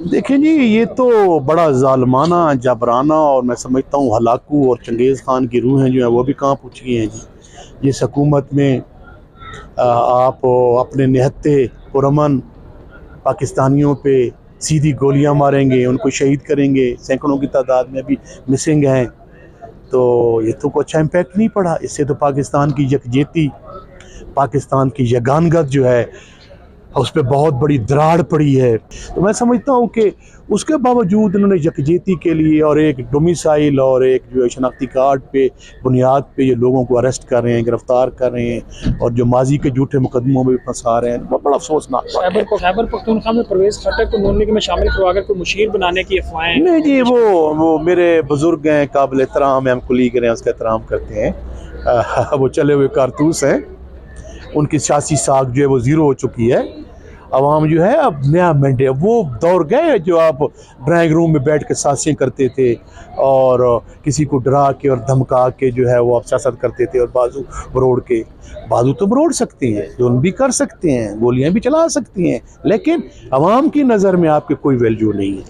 देखें जी, ये तो बड़ा ज़ालिमाना, जबराना और मैं समझता हूँ हलाकू और चंगेज़ खान की रूहें जो हैं वो भी कांप उठी हैं जी। जिस हुकूमत में आप अपने निहत्ते पुरअमन पाकिस्तानियों पे सीधी गोलियां मारेंगे, उनको शहीद करेंगे, सैकड़ों की तादाद में अभी मिसिंग हैं, तो ये तो कोई अच्छा इम्पैक्ट नहीं पड़ा। इससे तो पाकिस्तान की यकजहती, पाकिस्तान की यगानगत जो है उस पर बहुत बड़ी दरार पड़ी है। तो मैं समझता हूँ कि उसके बावजूद इन्होंने यकजहती के लिए और एक डोमिसाइल और एक जो है शनाख्ती कार्ड पे बुनियाद पे ये लोगों को अरेस्ट कर रहे हैं, गिरफ्तार कर रहे हैं और जो माजी के झूठे मुकदमों में भी फंसा रहे हैं, बड़ा अफसोसनाक बात है। खैबर पख्तूनख्वा में परवेज खट्टर को नून लीग में शामिल करवाकर कोई मुशीर बनाने की अफवाहें। नहीं जी, वो मेरे बुजुर्ग हैं, काबिल एहतराम हैं, हम कुलीग हैं, उसका एहतराम करते हैं। वो चले हुए कारतूस हैं, उनकी सियासी साख जो है वो ज़ीरो हो चुकी है। अवाम जो है अब नया मैंडेट, वो दौर गए जो आप ड्राइंग रूम में बैठ के साजिशें करते थे और किसी को डरा के और धमका के जो है वो आप सियासत करते थे और बाजू मरोड़ के। बाजू तो मरोड़ सकते हैं, जुल्म भी कर सकते हैं, गोलियां भी चला सकती हैं, लेकिन अवाम की नज़र में आपके कोई वैल्यू नहीं है।